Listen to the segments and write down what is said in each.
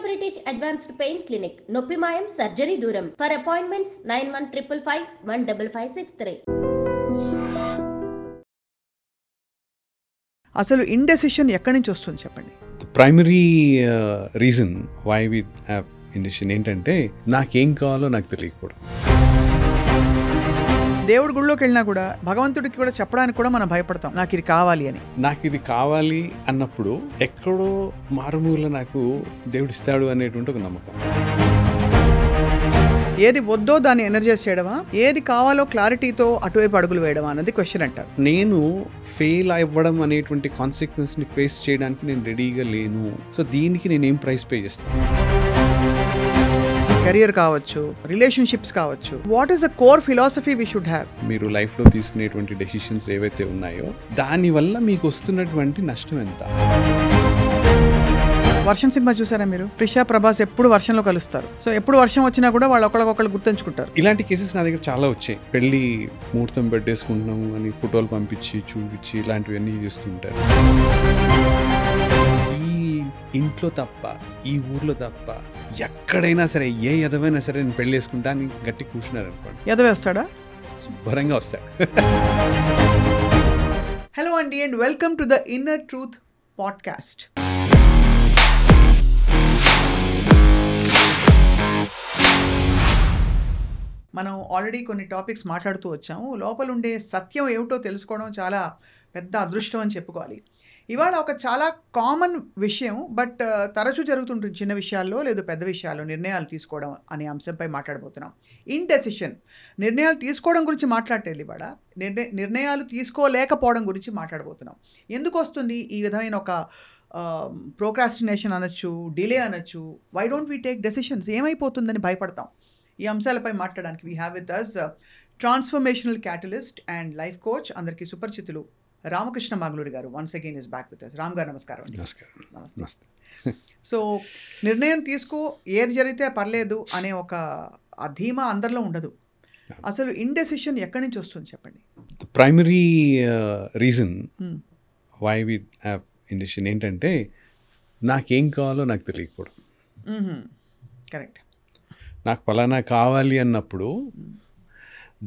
British Advanced Pain Clinic, Noppimayam Surgery Duram. For appointments 9155515563. అసలు indecision ఎక్కడి నుంచి వస్తుంది చెప్పండి. Primary reason why we have indecision ఏంటంటే నాకేం కావాలో నాకు తెలియకపోవడం. దేవుడి గుళ్ళోకి వెళ్ళినా కూడా భగవంతుడికి కూడా చెప్పడానికి కూడా మనం భయపడతాం, నాకు ఇది కావాలి అని. నాకు ఇది కావాలి అన్నప్పుడు ఎక్కడో మారుమూల నాకు దేవుడు ఇస్తాడు అనేటువంటి ఒక నమ్మకం. ఏది వద్దో దాన్ని ఎనర్జైజ్ చేయడమా, ఏది కావాలో క్లారిటీతో అటువైపు అడుగులు వేయడమా అన్నది క్వశ్చన్ అంటారు. నేను ఫెయిల్ అవ్వడం అనేటువంటి కాన్సిక్వెన్స్ని ఫేస్ చేయడానికి నేను రెడీగా లేను. సో దీనికి నేను ఏం ప్రైస్ పే చేస్తాను. కెరియర్ కావచ్చు, రిలేషన్షిప్స్ కావచ్చు. What is the core philosophy we should have? మీరు లైఫ్లో తీసుకునేటువంటి డెసిషన్స్ ఏవైతే ఉన్నాయో దానివల్ల మీకు వస్తున్నటువంటి నష్టం ఎంత? వర్షం సినిమా చూసారా మీరు? త్రిషా, ప్రభాస్ ఎప్పుడు వర్షంలో కలుస్తారు. సో ఎప్పుడు వర్షం వచ్చినా కూడా వాళ్ళు ఒకళ్ళకొకళ్ళు గుర్తుంచుకుంటారు. ఇలాంటి కేసెస్ నా దగ్గర చాలా వచ్చాయి. పెళ్లి ముహూర్తం పెట్టేసుకుంటున్నాము అని ఫోటోలు పంపించి చూపించి ఇలాంటివన్నీ చేస్తుంటారు. ఈ ఇంట్లో తప్ప, ఈ ఊర్లో తప్ప ఎక్కడైనా సరే ఏ ఎదవైనా సరే నేను పెళ్లి వేసుకుంటా అని గట్టి కూర్చున్నారు అనుకోండి, ఎదవే వస్తాడా? శుభ్రంగా వస్తాడు. హలో అండి, and welcome to the inner truth podcast. మనం ఆల్రెడీ కొన్ని టాపిక్స్ మాట్లాడుతూ వచ్చాము. లోపల ఉండే సత్యం ఏమిటో తెలుసుకోవడం చాలా పెద్ద అదృష్టం అని చెప్పుకోవాలి. ఇవాళ ఒక చాలా కామన్ విషయం, బట్ తరచూ జరుగుతుంటుంది చిన్న విషయాల్లో లేదు పెద్ద విషయాల్లో నిర్ణయాలు తీసుకోవడం అనే అంశంపై మాట్లాడబోతున్నాం. ఇండెసిషన్, నిర్ణయాలు తీసుకోవడం గురించి మాట్లాడలేదు. ఇవాళ నిర్ణయాలు తీసుకోలేకపోవడం గురించి మాట్లాడబోతున్నాం. ఎందుకు వస్తుంది ఈ విధమైన ఒక ప్రోక్రాస్టినేషన్ అనొచ్చు, డిలే అనొచ్చు. Why don't we take decisions? ఏమైపోతుందని భయపడతాం. ఈ అంశాలపై మాట్లాడడానికి we have with us transformational catalyst and life coach, అందరికీ సుపరిచితులు, Ramakrishna Maguluri garu. Once again is back with us. Ram garu నమస్కారం అండి. నమస్తే. సో నిర్ణయం తీసుకో, ఏది జరిగితే పర్లేదు అనే ఒక ధీమా అందరిలో ఉండదు. అసలు ఇండెసిషన్ ఎక్కడి నుంచి వస్తుంది చెప్పండి. Primary reason why we have indecision ఏంటంటే నాకేం కావాలో నాకు తెలియకపోవడం. కరెక్ట్. నాకు పలానా కావాలి అన్నప్పుడు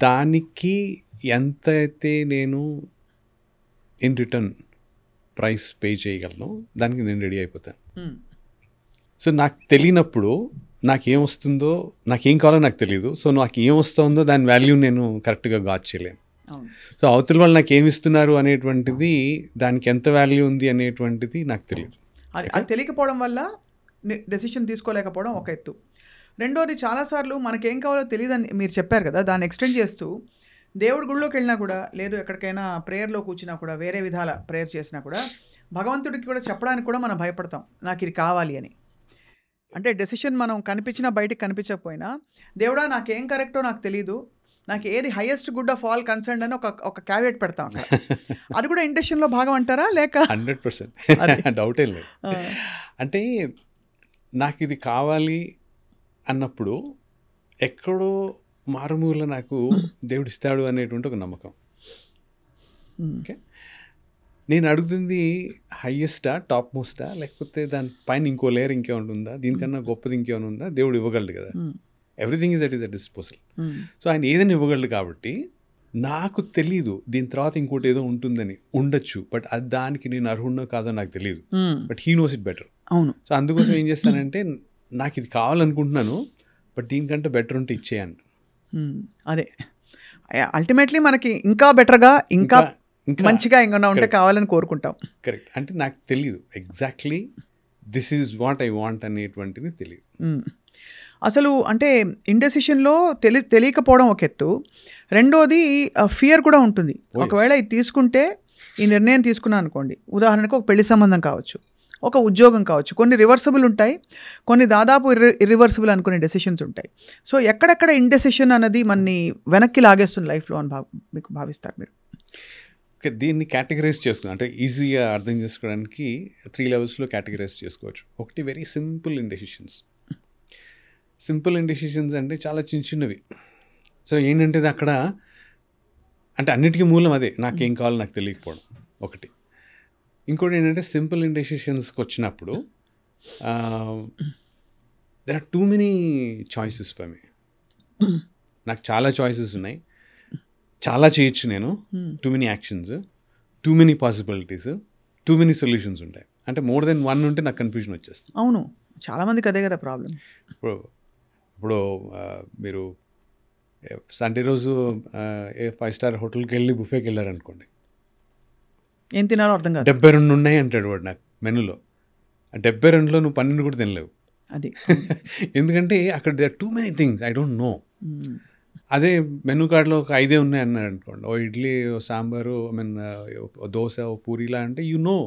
దానికి ఎంత అయితే నేను ఇన్ రిటర్న్ ప్రైస్ పే చేయగలను దానికి నేను రెడీ అయిపోతాను. సో నాకు తెలియనప్పుడు నాకేం వస్తుందో, నాకేం కావాలో నాకు తెలియదు. సో నాకు ఏం వస్తుందో దాని వాల్యూ నేను కరెక్ట్గా గాజ్ చేయలేను. సో అవతల వాళ్ళు నాకు ఏమి ఇస్తున్నారు అనేటువంటిది, దానికి ఎంత వాల్యూ ఉంది అనేటువంటిది నాకు తెలియదు. అది తెలియకపోవడం వల్ల డెసిషన్ తీసుకోలేకపోవడం ఒక ఎత్తు. రెండోది, చాలాసార్లు మనకేం కావాలో తెలియదని మీరు చెప్పారు కదా, దాన్ని ఎక్స్టెండ్ చేస్తూ దేవుడి గుళ్ళోకి వెళ్ళినా కూడా లేదు ఎక్కడికైనా ప్రేయర్లో కూర్చున్నా కూడా, వేరే విధాల ప్రేయర్ చేసినా కూడా భగవంతుడికి కూడా చెప్పడానికి కూడా మనం భయపడతాం, నాకు ఇది కావాలి అని. అంటే డెసిషన్ మనం కనిపించినా బయటికి కనిపించకపోయినా, దేవుడా నాకేం కరెక్టో నాకు తెలీదు, నాకు ఏది highest good of all concern అని ఒక క్యావియేట్ పెడతాం. అది కూడా ఇండెసిషన్లో భాగం అంటారా లేక? 100% డౌటే లేదు. అంటే నాకు ఇది కావాలి అన్నప్పుడు ఎక్కడో మారుమూల నాకు దేవుడు ఇస్తాడు అనేటువంటి ఒక నమ్మకం. ఓకే, నేను అడుగుతుంది హైయెస్టా, టాప్ మోస్టా, లేకపోతే దాని పైన ఇంకో లేయర్ ఇంకేమైనా ఉందా, దీనికన్నా గొప్పది ఇంకేమైనా ఉందా? దేవుడు ఇవ్వగలడు కదా, everything is at disposal. So ఆయన ఏదైనా ఇవ్వగలడు కాబట్టి నాకు తెలీదు దీని తర్వాత ఇంకోటి ఏదో ఉంటుందని. ఉండొచ్చు, బట్ అది దానికి నేను అర్హుడో కాదో నాకు తెలియదు, but he knows it better. అవును. సో అందుకోసం ఏం చేస్తానంటే నాకు ఇది కావాలనుకుంటున్నాను, బట్ దీనికంటే బెటర్ ఉంటే ఇచ్చేయండి. అదే అల్టిమేట్లీ మనకి ఇంకా బెటర్గా, ఇంకా మంచిగా ఇంకా ఉంటే కావాలని కోరుకుంటాం. కరెక్ట్. అంటే నాకు తెలియదు exactly this is what I want అనేటువంటిది తెలియదు. అసలు అంటే ఇండెసిషన్లో తెలియకపోవడం ఒక ఎత్తు. రెండోది ఫియర్ కూడా ఉంటుంది. ఒకవేళ ఇది తీసుకుంటే, ఈ నిర్ణయం తీసుకున్నాను అనుకోండి, ఉదాహరణకు ఒక పెళ్లి సంబంధం కావచ్చు, ఒక ఉద్యోగం కావచ్చు, కొన్ని రివర్సబుల్ ఉంటాయి, కొన్ని దాదాపు ఇర్రివర్సిబుల్ అనుకునే డెసిషన్స్ ఉంటాయి. సో ఎక్కడెక్కడ ఇండెసిషన్ అన్నది మనని వెనక్కి లాగేస్తుంది లైఫ్లో అని మీకు భావిస్తారు మీరు? ఓకే, దీన్ని కేటగరైజ్ చేసుకున్నాం అంటే ఈజీగా అర్థం చేసుకోవడానికి 3 లెవెల్స్లో కేటగరైజ్ చేసుకోవచ్చు. ఒకటి వెరీ సింపుల్ ఇండెసిషన్స్. సింపుల్ ఇండెసిషన్స్ అంటే చాలా చిన్నవి. సో ఏంటంటే అక్కడ అంటే అన్నిటికీ మూలం అదే, నాకేం కావాలో నాకు తెలియకపోవడం ఒకటి. ఇంకోటి ఏంటంటే సింపుల్ ఇండెసిషన్స్కి వచ్చినప్పుడు there are too many choices for me. నాకు చాలా చాయిసెస్ ఉన్నాయి, చాలా చేయొచ్చు నేను. Too many actions, too many possibilities, too many solutions ఉంటాయి. అంటే మోర్ దెన్ వన్ ఉంటే నాకు కన్ఫ్యూజన్ వచ్చేస్తుంది. అవును, చాలామందికి అదే కదా ప్రాబ్లం. ఇప్పుడు మీరు సండే రోజు 5 స్టార్ హోటల్కి వెళ్ళి బుఫేకి వెళ్ళారనుకోండి, ఏం తినాలో అర్థం కాదు. 72 ఉన్నాయి అంటాడు వాడు నాకు మెనూలో. ఆ 72లో నువ్వు 12 కూడా తినలేవు. అది ఎందుకంటే అక్కడ there are too many things I don't know. అదే మెనూ కార్డులో ఒక 5 ఉన్నాయి అన్నాడు అనుకోండి, ఓ ఇడ్లీ, ఓ సాంబారు, ఐ మీన్ దోశ, ఓ పూరీలా అంటే యు నో.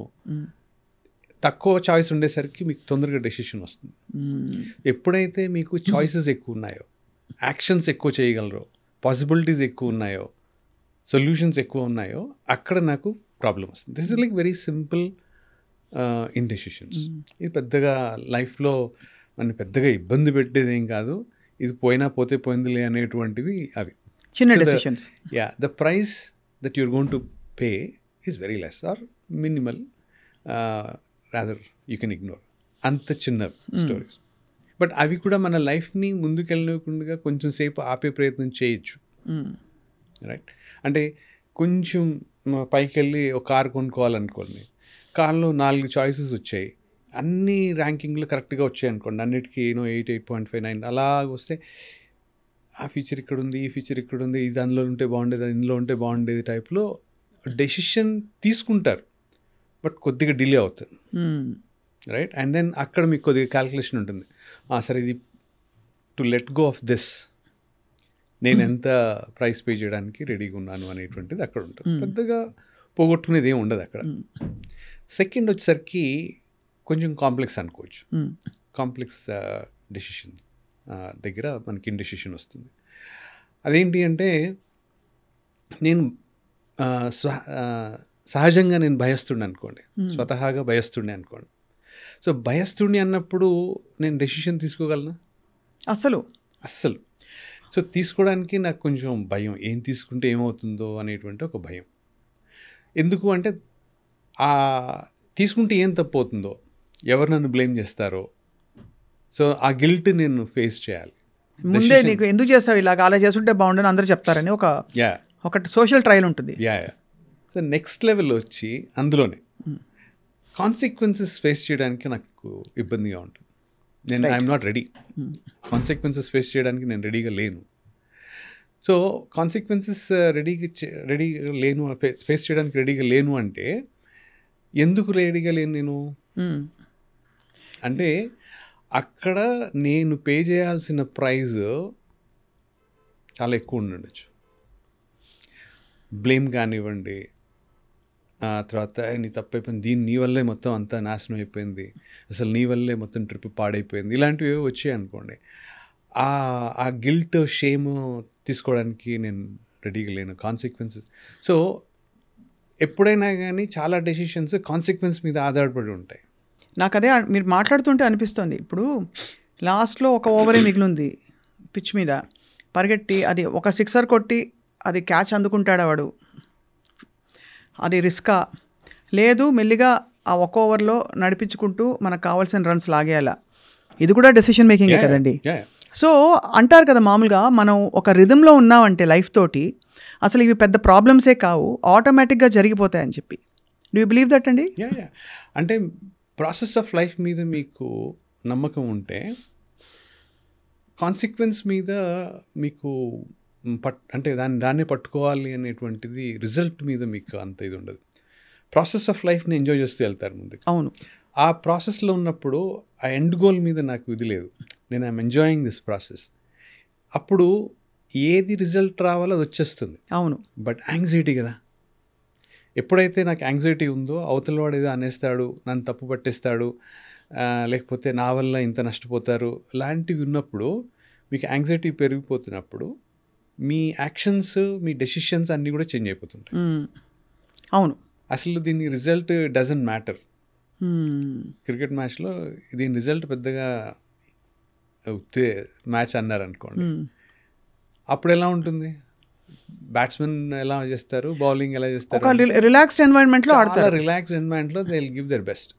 తక్కువ చాయిస్ ఉండేసరికి మీకు తొందరగా డెసిషన్ వస్తుంది. ఎప్పుడైతే మీకు చాయిసెస్ ఎక్కువ ఉన్నాయో, యాక్షన్స్ ఎక్కువ చేయగలరో, పాసిబిలిటీస్ ఎక్కువ ఉన్నాయో, సొల్యూషన్స్ ఎక్కువ ఉన్నాయో, అక్కడ నాకు ప్రాబ్లం వస్తుంది. This is like very simple in decisions. ఇది పెద్దగా లైఫ్లో మన పెద్దగా ఇబ్బంది పెట్టేది ఏం కాదు. ఇది పోయినా పోతే పోయిందిలే అనేటువంటివి అవి చిన్న decisions. The price that you're going to pay is very less or minimal, rather you can ignore. అంత చిన్న స్టోరీస్. బట్ అవి కూడా మన లైఫ్ని ముందుకెళ్ళకుండా కొంచెం సేపు ఆపే ప్రయత్నం చేయొచ్చు. రైట్? అంటే కొంచెం పైకి వెళ్ళి ఒక కార్ కొనుక్కోవాలనుకోండి, కార్లో 4 చాయిసెస్ వచ్చాయి, అన్ని ర్యాంకింగ్లో కరెక్ట్గా వచ్చాయి అనుకోండి, అన్నిటికీ 8, 8.59 అలా వస్తే ఆ ఫీచర్ ఇక్కడ ఉంది, ఈ ఫీచర్ ఇక్కడ ఉంది, ఇది అందులో ఉంటే బాగుండేది, ఇందులో ఉంటే బాగుండేది టైప్లో డెసిషన్ తీసుకుంటారు. బట్ కొద్దిగా డిలే అవుతుంది. రైట్? అండ్ దెన్ అక్కడ మీకు కొద్దిగా క్యాల్కులేషన్ ఉంటుంది. సరే, ఇది to let go of this, నేను ఎంత ప్రైస్ పే చేయడానికి రెడీగా ఉన్నాను అనేటువంటిది అక్కడ ఉంటుంది. పెద్దగా పోగొట్టుకునేది ఏమి ఉండదు అక్కడ. సెకండ్ వచ్చేసరికి కొంచెం కాంప్లెక్స్ అనుకోవచ్చు. కాంప్లెక్స్ డెసిషన్ దగ్గర మనకి ఇండెసిషన్ వస్తుంది. అదేంటి అంటే, నేను సహజంగా నేను భయస్తుండే అనుకోండి, స్వతహాగా భయస్తుండే అనుకోండి. సో భయస్తుండే అన్నప్పుడు నేను డెసిషన్ తీసుకోగలనా? అస్సలు. సో తీసుకోవడానికి నాకు కొంచెం భయం, ఏం తీసుకుంటే ఏమవుతుందో అనేటువంటి ఒక భయం. ఎందుకు అంటే, తీసుకుంటే ఏం తప్పు అవుతుందో, ఎవరు నన్ను బ్లేమ్ చేస్తారో, సో ఆ గిల్ట్ నేను ఫేస్ చేయాలి. ముందే నీకు ఎందుకు చేస్తావు ఇలాగ, అలా చేస్తుంటే బాగుండని అందరూ చెప్తారని ఒక సోషల్ ట్రయల్ ఉంటుంది. సో నెక్స్ట్ లెవెల్ వచ్చి అందులోనే కాన్సిక్వెన్సెస్ ఫేస్ చేయడానికి నాకు ఇబ్బందిగా ఉంటుంది. నేను I'm not ready. Consequences face చేయడానికి నేను రెడీగా లేను. సో కాన్సిక్వెన్సెస్ రెడీగా లేను, ఫేస్ చేయడానికి రెడీగా లేను అంటే ఎందుకు రెడీగా లేను నేను అంటే, అక్కడ నేను పే చేయాల్సిన ప్రైజ్ చాలా ఎక్కువ ఉండొచ్చు. బ్లేమ్ కానివ్వండి, తర్వాత నీ తప్పైపోయింది, నీ వల్లే మొత్తం అంతా నాశనం అయిపోయింది, అసలు నీ వల్లే మొత్తం ట్రిప్ పాడైపోయింది, ఇలాంటివి వచ్చాయి అనుకోండి, ఆ గిల్ట్, షేమ్ తీసుకోవడానికి నేను రెడీగా లేను. కాన్సిక్వెన్సెస్. సో ఎప్పుడైనా కానీ చాలా డెసిషన్స్ కాన్సిక్వెన్స్ మీద ఆధారపడి ఉంటాయి. నాకు అదే మీరు మాట్లాడుతుంటే అనిపిస్తుంది. ఇప్పుడు లాస్ట్లో ఒక ఓవరే మిగిలింది, పిచ్ మీద పరిగెట్టి అది ఒక 6 కొట్టి అది క్యాచ్ అందుకుంటాడా వాడు, అది రిస్కా లేదు, మెల్లిగా ఆ ఒక ఓవర్లో నడిపించుకుంటూ మనకు కావాల్సిన రన్స్ లాగేయాలా, ఇది కూడా డెసిషన్ మేకింగే కదండి. సో అంటారు కదా మామూలుగా, మనం ఒక రిథంలో ఉన్నామంటే లైఫ్ తోటి అసలు ఇవి పెద్ద ప్రాబ్లమ్సే కావు, ఆటోమేటిక్గా జరిగిపోతాయని చెప్పి. డూ యూ బిలీవ్ దట్ అండి? అంటే ప్రాసెస్ ఆఫ్ లైఫ్ మీద మీకు నమ్మకం ఉంటే కాన్సిక్వెన్స్ మీద మీకు అంటే దాన్నే పట్టుకోవాలి అనేటువంటిది, రిజల్ట్ మీద మీకు అంత ఇది ఉండదు. ప్రాసెస్ ఆఫ్ లైఫ్ని ఎంజాయ్ చేస్తూ వెళ్తారు ముందుకు. అవును. ఆ ప్రాసెస్లో ఉన్నప్పుడు ఆ ఎండ్ గోల్ మీద నాకు ఇది లేదు, నేను ఐఎమ్ ఎంజాయింగ్ దిస్ ప్రాసెస్. అప్పుడు ఏది రిజల్ట్ రావాలో అది వచ్చేస్తుంది. అవును. బట్ యాంగ్జైటీ కదా, ఎప్పుడైతే నాకు యాంగ్జైటీ ఉందో, అవతల వాడు ఏదో అనేస్తాడు, నన్ను తప్పు పట్టేస్తాడు, లేకపోతే నా వల్ల ఇంత నష్టపోతారు, లాంటివి ఉన్నప్పుడు మీకు యాంగ్జైటీ పెరిగిపోతున్నప్పుడు మీ యాక్షన్స్, మీ డెసిషన్స్ అన్నీ కూడా చేంజ్ అయిపోతుంటాయి. అవును. అసలు దీని రిజల్ట్ డజంట్ మ్యాటర్. క్రికెట్ మ్యాచ్లో దీని రిజల్ట్ పెద్దగా మ్యాచ్ అన్నారు అనుకోండి, అప్పుడు ఎలా ఉంటుంది, బ్యాట్స్మెన్ ఎలా చేస్తారు, బౌలింగ్ ఎలా చేస్తారు, రిలాక్స్డ్ ఎన్వైరన్మెంట్లో ఆడతారు. రిలాక్స్డ్ ఎన్వైరన్మెంట్లో they will give their best.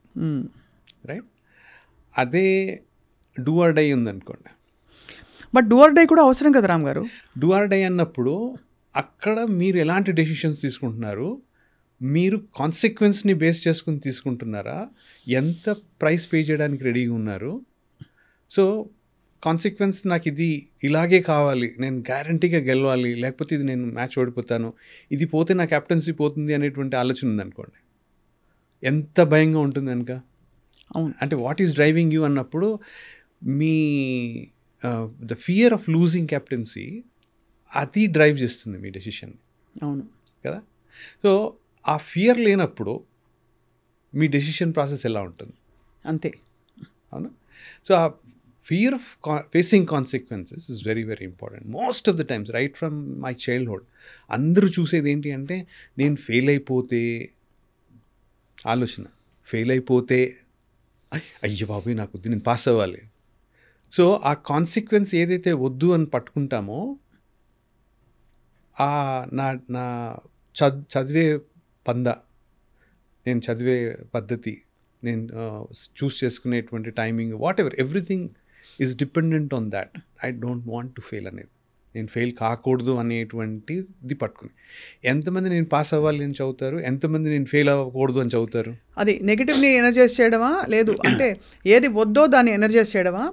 Right? అదే డూ ఆర్ డై ఉందనుకోండి. బట్ డూ ఆర్ డై కూడా అవసరం కదా రామ్ గారు. డూ ఆర్ డై అన్నప్పుడు అక్కడ మీరు ఎలాంటి డెసిషన్స్ తీసుకుంటున్నారు, మీరు కాన్సిక్వెన్స్ని బేస్ చేసుకుని తీసుకుంటున్నారా, ఎంత ప్రైస్ పే చేయడానికి రెడీగా ఉన్నారు. సో కాన్సిక్వెన్స్ నాకు ఇది ఇలాగే కావాలి, నేను గ్యారంటీగా గెలవాలి, లేకపోతే ఇది నేను మ్యాచ్ ఓడిపోతాను, ఇది పోతే నా కెప్టెన్సీ పోతుంది అనేటువంటి ఆలోచన ఉందనుకోండి, ఎంత భయంగా ఉంటుంది కనుక. అవును. అంటే వాట్ ఈస్ డ్రైవింగ్ యూ అన్నప్పుడు me the fear of losing captaincy అది డ్రైవ్ చేస్తుంది మీ డెసిషన్. అవును కదా. సో ఆ ఫియర్ లేనప్పుడు మీ డెసిషన్ ప్రాసెస్ ఎలా ఉంటుంది? అంతే. అవును. సో ఆ fear of facing consequences is very very important most of the times right from my childhood. అందరూ చూసేది ఏంటి అంటే నేను ఫెయిల్ అయిపోతే, ఆలోచన ఫెయిల్ అయిపోతే అయ్యో బాబు నాకు వద్దు, నేను పాస్ అవ్వాలి. సో ఆ కాన్సిక్వెన్స్ ఏదైతే వద్దు అని పట్టుకుంటామో, నా నా చదివే నేను చదివే పద్ధతి, నేను చూస్ చేసుకునేటువంటి timing, what ever, everything is dependent on that. I don't want to fail అనేది, నేను ఫెయిల్ కాకూడదు అనేటువంటిది పట్టుకుని. ఎంతమంది నేను పాస్ అవ్వాలి అని చదువుతారు, ఎంతమంది నేను ఫెయిల్ అవ్వకూడదు అని చదువుతారు. అది నెగిటివ్ని ఎనర్జైజ్ చేయడమా, లేదు అంటే ఏది వద్దో దాన్ని ఎనర్జైజ్ చేయడమా,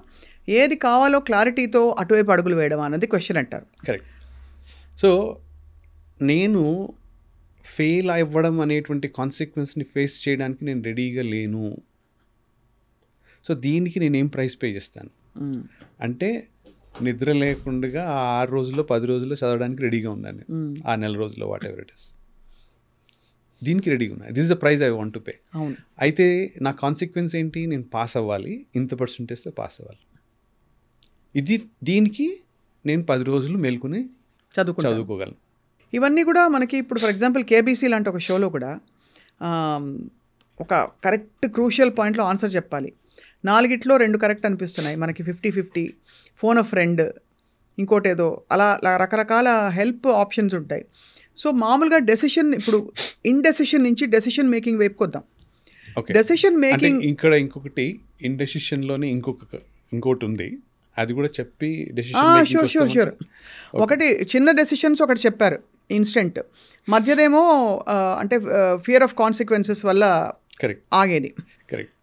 ఏది కావాలో క్లారిటీతో అటువైపు అడుగులు వేయడమా అన్నది క్వశ్చన్ అంటారు. కరెక్ట్. సో నేను ఫెయిల్ అవ్వడం అనేటువంటి కాన్సిక్వెన్స్ని ఫేస్ చేయడానికి నేను రెడీగా లేను. సో దీనికి నేనేం ప్రైస్ పే చేస్తాను అంటే నిద్ర లేకుండా ఆ 6 రోజుల్లో 10 రోజుల్లో చదవడానికి రెడీగా ఉన్నాను, ఆ నెల రోజుల్లో వాట్ ఎవర్ ఇట్ ఇస్, దీనికి రెడీగా ఉన్నాను. This is the price I want to pay. అయితే నా కాన్సిక్వెన్స్ ఏంటి, నేను పాస్ అవ్వాలి, ఇంత పర్సెంటేజ్తో పాస్ అవ్వాలి. దీనికి నేను 10 రోజులు మేల్కొని చదువుకోగలను. ఇవన్నీ కూడా మనకి ఇప్పుడు ఫర్ ఎగ్జాంపుల్ కేబీసీ లాంటి ఒక షోలో కూడా ఒక కరెక్ట్ క్రూషియల్ పాయింట్లో ఆన్సర్ చెప్పాలి. 4 2 కరెక్ట్ అనిపిస్తున్నాయి మనకి, 50-50, ఫోన్ అ ఫ్రెండ్, ఇంకోటి ఏదో, అలా రకరకాల హెల్ప్ ఆప్షన్స్ ఉంటాయి. సో మామూలుగా డెసిషన్, ఇప్పుడు ఇండెసిషన్ నుంచి డెసిషన్ మేకింగ్ వైపుకి వద్దాం. డెసిషన్ మేకింగ్ ఇక్కడ ఇంకొకటి, ఇండెసిషన్లోనే ఇంకోటి ఉంది, అది కూడా చెప్పి డెసిషన్. షూర్. ఒకటి చిన్న డెసిషన్స్ ఒకటి చెప్పారు ఇన్స్టెంట్, మధ్యదేమో అంటే ఫియర్ ఆఫ్ కాన్సిక్వెన్సెస్ వల్ల కరెక్ట్ ఆగేది. కరెక్ట్.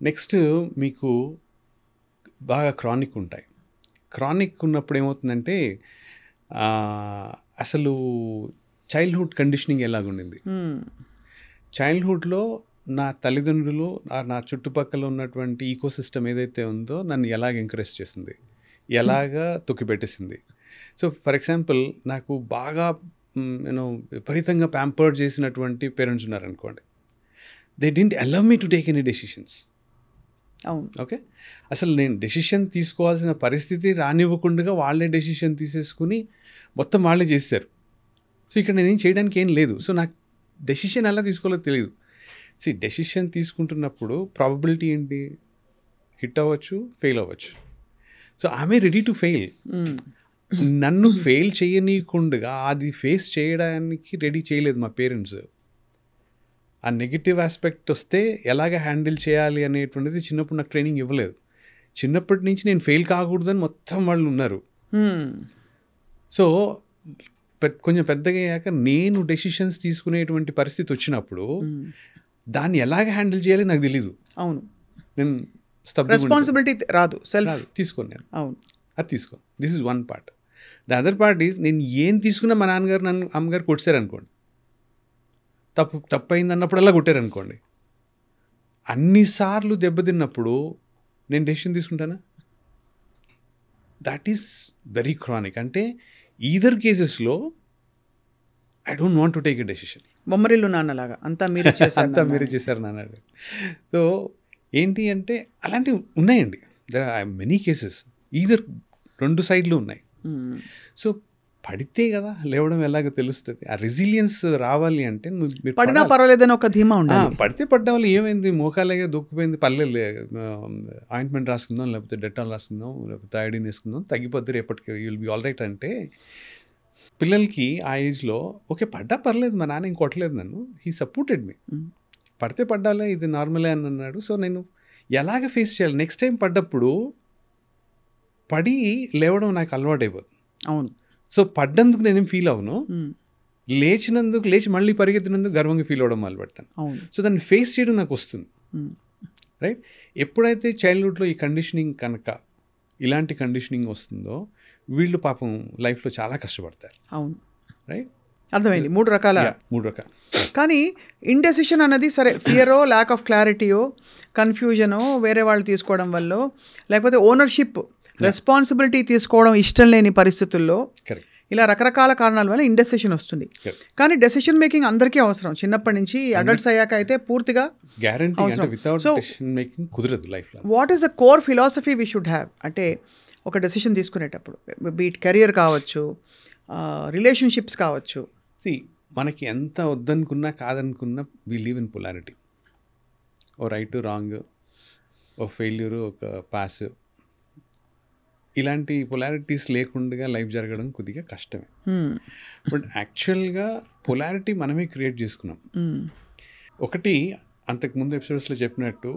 నెక్స్ట్ మీకు బాగా క్రానిక్ ఉంటాయి. క్రానిక్ ఉన్నప్పుడు ఏమవుతుందంటే అసలు చైల్డ్హుడ్ కండిషనింగ్ ఎలాగుండింది, చైల్డ్హుడ్లో నా తల్లిదండ్రులు, నా చుట్టుపక్కల ఉన్నటువంటి ఈకోసిస్టమ్ ఏదైతే ఉందో నన్ను ఎలాగ ఎంకరేజ్ చేసింది, ఎలాగా తొక్కిపెట్టేసింది. సో ఫర్ ఎగ్జాంపుల్ నాకు బాగా విపరీతంగా ప్యాంపర్డ్ చేసినటువంటి పేరెంట్స్ ఉన్నారనుకోండి, they didn't allow me to take any decisions. అవును. ఓకే, అసలు నేను డెసిషన్ తీసుకోవాల్సిన పరిస్థితి రానివ్వకుండా వాళ్ళే డెసిషన్ తీసేసుకుని మొత్తం వాళ్ళే చేశారు. సో ఇక్కడ నేనేం చేయడానికి ఏం లేదు. సో నాకు డెసిషన్ ఎలా తీసుకోవాలో తెలియదు. డెసిషన్ తీసుకుంటున్నప్పుడు ప్రాబబిలిటీ ఏంటి, హిట్ అవ్వచ్చు, ఫెయిల్ అవ్వచ్చు. So I'm ready to fail. నన్ను ఫెయిల్ చేయనీయకుండా అది ఫేస్ చేయడానికి రెడీ చేయలేదు మా పేరెంట్స్. ఆ నెగిటివ్ ఆస్పెక్ట్ వస్తే ఎలాగ హ్యాండిల్ చేయాలి అనేటువంటిది చిన్నప్పుడు నాకు ట్రైనింగ్ ఇవ్వలేదు. చిన్నప్పటి నుంచి నేను ఫెయిల్ కాకూడదని మొత్తం వాళ్ళు ఉన్నారు. సో కొంచెం పెద్దగా అయ్యాక నేను డెసిషన్స్ తీసుకునేటువంటి పరిస్థితి వచ్చినప్పుడు దాన్ని ఎలాగ హ్యాండిల్ చేయాలి నాకు తెలీదు. అవును. నేను రెస్పాన్సిబిలిటీ రాదు, సెల్ఫ్ తీసుకోను నేను. అవును, అది తీసుకోను. This is one part. The other part is నేను ఏం తీసుకున్నా మా నాన్నగారు నన్ను అమ్మగారు కొట్టారనుకోండి, తప్పు అయింది అన్నప్పుడల్లా కొట్టారనుకోండి, అన్నిసార్లు దెబ్బతిన్నప్పుడు నేను డెసిషన్ తీసుకుంటానా? That is very chronic. అంటే ఈదర్ కేసెస్లో I don't want to take a decision. Bommarillu నాన్నలాగా అంతా మీరే చేశారు నాన్న. సో ఏంటి అంటే అలాంటివి ఉన్నాయండి. There are many cases, either 2 సైడ్లు ఉన్నాయి. సో పడితే కదా లేవడం ఎలాగో తెలుస్తుంది. ఆ రెసిలియన్స్ రావాలి అంటే మీరు పడినా పర్వాలేదని ఒక ధీమా ఉండాలి. పడితే పడ్డవాళ్ళు ఏమైంది, మోకాలేగా దూక్కుపోయింది, పల్లెలు ఆయింట్మెంట్ రాసుకుందాం, లేకపోతే డెటాల్ రాసుకుందాం, లేకపోతే ఐడిన్ వేసుకుందాం, తగ్గిపోద్ది, రేపటికి you will be all right అంటే పిల్లలకి ఆ ఏజ్లో ఓకే పడ్డా పర్లేదు, మా నాన్న ఇంకొట్టలేదు నన్ను, హీ సపోర్టెడ్ మీ. పడితే పడ్డాలే, ఇది నార్మలే అని అన్నాడు. సో నేను ఎలాగ ఫేస్ చేయాలి, నెక్స్ట్ టైం పడ్డప్పుడు పడి లేవడం నాకు అలవాటు అయిపోతుంది. అవును. సో పడ్డందుకు నేనేం ఫీల్ అవ్వను, లేచినందుకు లేచి మళ్ళీ పరిగెత్తినందుకు గర్వంగా ఫీల్ అవ్వడం మొదలు పెడతాను. సో దాన్ని ఫేస్ చేయడం నాకు వస్తుంది. రైట్. ఎప్పుడైతే చైల్డ్హుడ్లో ఈ కండిషనింగ్ కనుక ఇలాంటి కండిషనింగ్ వస్తుందో వీళ్ళు పాపం లైఫ్లో చాలా కష్టపడతారు. అవును. రైట్. అర్థమైంది. మూడు రకాల. కానీ ఇండెసిషన్ అన్నది సరే ఫియరో, ల్యాక్ ఆఫ్ క్లారిటీయో, కన్ఫ్యూజనో, వేరే వాళ్ళు తీసుకోవడం వల్ల, లేకపోతే ఓనర్షిప్, రెస్పాన్సిబిలిటీ తీసుకోవడం ఇష్టం లేని పరిస్థితుల్లో, ఇలా రకరకాల కారణాల వల్ల ఇండెసిషన్ వస్తుంది. కానీ డెసిషన్ మేకింగ్ అందరికీ అవసరం. చిన్నప్పటి నుంచి అడల్ట్స్ అయ్యాక అయితే పూర్తిగా కుదరదు లైఫ్లో. What is the core philosophy we should have అంటే ఒక డెసిషన్ తీసుకునేటప్పుడు, బీట్ కెరియర్ కావచ్చు, రిలేషన్షిప్స్ కావచ్చు. మనకి ఎంత వద్దనుకున్నా కాదనుకున్నా వీ లివ్ ఇన్ పొలారిటీ. ఓ రైట్, రాంగ్, ఓ ఫెయిల్యూర్, ఒక పాస్, ఇలాంటి పొలారిటీస్ లేకుండా లైఫ్ జరగడం కొద్దిగా కష్టమే. బట్ యాక్చువల్గా పొలారిటీ మనమే క్రియేట్ చేసుకున్నాం. ఒకటి అంతకుముందు ఎపిసోడ్స్లో చెప్పినట్టు,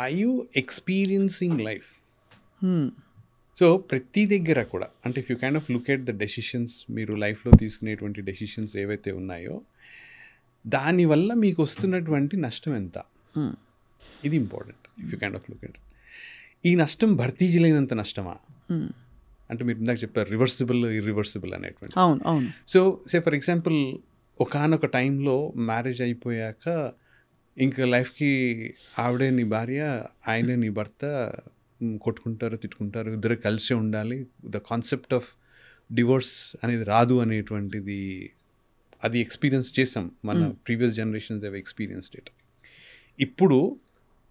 I you experiencing life. So ప్రతి దగ్గర కూడా అంటే if you kind of look at the decisions, మీరు లైఫ్లో తీసుకునేటువంటి డెసిషన్స్ ఏవైతే ఉన్నాయో దానివల్ల మీకు వస్తున్నటువంటి నష్టం ఎంత, ఇది important. If you kind of look at ఈ నష్టం భర్తీ చేయలేనంత నష్టమా అంటే మీరు ఇందాక చెప్పారు రివర్సిబుల్, ఇర్రివర్సిబుల్ అనేటువంటి. అవును అవును. సో సే ఫర్ ఎగ్జాంపుల్ ఒకానొక టైంలో మ్యారేజ్ అయిపోయాక ఇంకా లైఫ్కి ఆవిడే నీ భార్య, ఆయనే నీ భర్త, కొట్టుకుంటారు, తిట్టుకుంటారు, ఇద్దరు కలిసే ఉండాలి, ద కాన్సెప్ట్ ఆఫ్ డివోర్స్ అనేది రాదు అనేటువంటిది అది ఎక్స్పీరియన్స్ చేసాం. మన ప్రీవియస్ జనరేషన్స్ అవి ఎక్స్పీరియన్స్డ్ ఇట్. ఇప్పుడు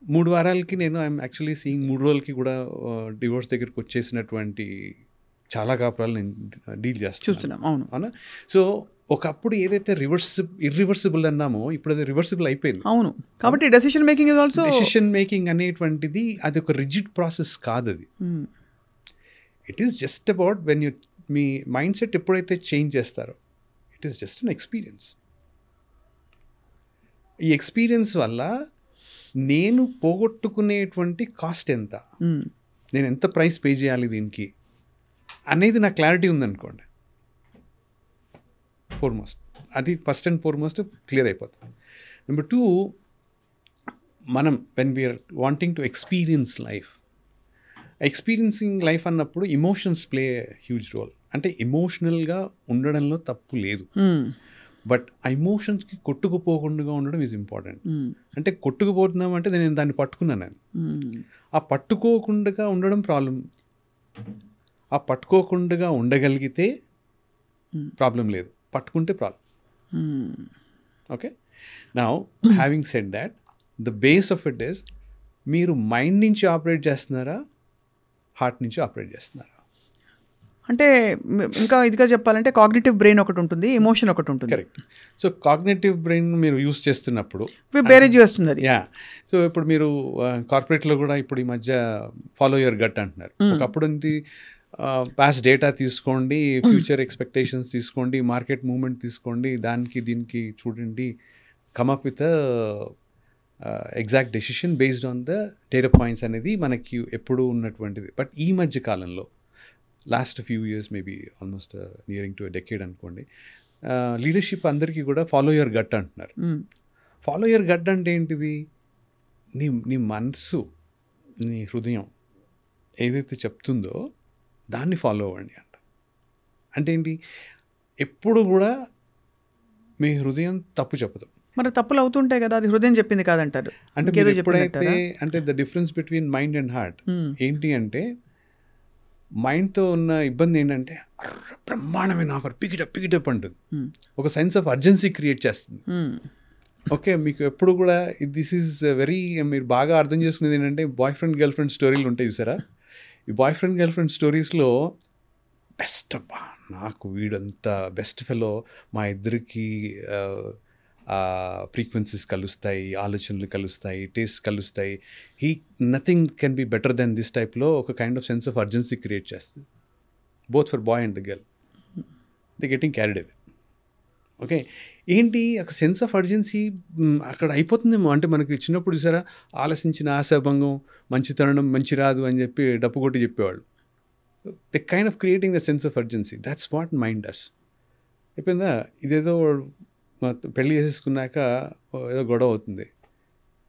3 వారాలకి నేను ఐఎమ్ యాక్చువల్లీ సీయింగ్ 3 రోజులకి కూడా డివోర్స్ దగ్గరికి వచ్చేసినటువంటి చాలా కాపురాలు నేను డీల్ చూస్తున్నాం. అవును అవునా. సో ఒకప్పుడు ఏదైతే ఇర్రివర్సిబుల్ అన్నామో ఇప్పుడు అది రివర్సిబుల్ అయిపోయింది. అవును. కాబట్టి decision making is also, decision making అనేటువంటిది అది ఒక రిజిడ్ ప్రాసెస్ కాదు. అది it is just about when you me mind set ఎప్పుడైతే చేంజ్ చేస్తారో it is just an experience. ఈ ఎక్స్పీరియన్స్ వల్ల నేను పోగొట్టుకునేటువంటి కాస్ట్ ఎంత, నేను ఎంత ప్రైస్ పే చేయాలి దీనికి అనేది నాకు క్లారిటీ ఉందనుకోండి, ఫోర్మోస్ట్ అది ఫస్ట్ అండ్ ఫార్మోస్ట్ క్లియర్ అయిపోతుంది. నెంబర్ 2, మనం when we are wanting to experience life అన్నప్పుడు ఎమోషన్స్ ప్లే హ్యూజ్ రోల్. అంటే ఎమోషనల్గా ఉండడంలో తప్పు లేదు, బట్ ఆ ఎమోషన్స్కి కొట్టుకుపోకుండా ఉండడం ఈజ్ ఇంపార్టెంట్. అంటే కొట్టుకుపోతున్నాం అంటే నేను దాన్ని పట్టుకున్నాను, ఆ పట్టుకోకుండా ఉండడం ప్రాబ్లం. ఆ పట్టుకోకుండా ఉండగలిగితే ప్రాబ్లం లేదు, పట్టుకుంటే problem. Okay. Now having said that, the base of it is మీరు మైండ్ నుంచి ఆపరేట్ చేస్తున్నారా, హార్ట్ నుంచి ఆపరేట్ చేస్తున్నారా? అంటే ఇంకా ఇదిగా చెప్పాలంటే కాగ్నిటివ్ బ్రెయిన్ ఒకటి ఉంటుంది, ఎమోషన్ ఒకటి ఉంటుంది. కరెక్ట్. సో కాగ్నిటివ్ బ్రెయిన్ మీరు యూస్ చేస్తున్నప్పుడు బేరేజ్ చేస్తుంది అది. సో ఇప్పుడు మీరు కార్పొరేట్లో కూడా ఇప్పుడు ఈ మధ్య ఫాలో యువర్ గట్ అంటున్నారు. ఒకప్పుడు పాస్ట్ డేటా తీసుకోండి, ఫ్యూచర్ ఎక్స్పెక్టేషన్స్ తీసుకోండి, మార్కెట్ మూవ్మెంట్ తీసుకోండి, దానికి దీనికి చూడండి, come up with exact decision based on the data points అనేది మనకి ఎప్పుడు ఉన్నటువంటిది. బట్ ఈ మధ్య కాలంలో last few years, maybe almost nearing to decade అనుకోండి, లీడర్షిప్ అందరికీ కూడా ఫాలో యువర్ గట్ అంటున్నారు. ఫాలో యువర్ గట్ అంటే ఏంటిది? నీ మనసు, నీ హృదయం ఏదైతే చెప్తుందో దాన్ని ఫాలో అవ్వండి అంట. అంటే ఏంటి? ఎప్పుడు కూడా మీ హృదయం తప్పు చెప్పదు. మరి తప్పులు అవుతుంటాయి కదా, అది హృదయం చెప్పింది కాదంటారు. అంటే ఎప్పుడైతే అంటే the difference between mind and heart ఏంటి అంటే, మైండ్తో ఉన్న ఇబ్బంది ఏంటంటే బ్రహ్మాండమైన ఆఫర్ పికిటప్ అంటుంది, ఒక సెన్స్ ఆఫ్ అర్జెన్సీ క్రియేట్ చేస్తుంది. ఓకే, మీకు ఎప్పుడు కూడా దిస్ ఈజ్ వెరీ, మీరు బాగా అర్థం చేసుకునేది ఏంటంటే బాయ్ ఫ్రెండ్ గర్ల్ ఫ్రెండ్ స్టోరీలు ఉంటాయి చూసారా, ఈ బాయ్ ఫ్రెండ్ గర్ల్ ఫ్రెండ్ స్టోరీస్లో బెస్ట్ అబ్బా నాకు వీడంతా బెస్ట్ ఫెలో, మా ఇద్దరికి ఫ్రీక్వెన్సీస్ కలుస్తాయి, ఆలోచనలు కలుస్తాయి, టేస్ట్ కలుస్తాయి, nothing can be better than this టైప్లో ఒక kind of sense of urgency create చేస్తుంది, both for boy and the girl. The getting carried away. Okay, ఏంటి ఒక సెన్స్ ఆఫ్ అర్జెన్సీ అక్కడ అయిపోతుందేమో. అంటే మనకి చిన్నప్పుడు చూసారా, ఆలసించిన ఆశాభంగం మంచి తరుణం మంచి రాదు అని చెప్పి డప్పు కొట్టి చెప్పేవాళ్ళు. The kind of creating the sense of urgency. That's what mind does. అయిపోయిందా? ఇదేదో పెళ్ళి చేసేసుకున్నాక ఏదో గొడవ అవుతుంది.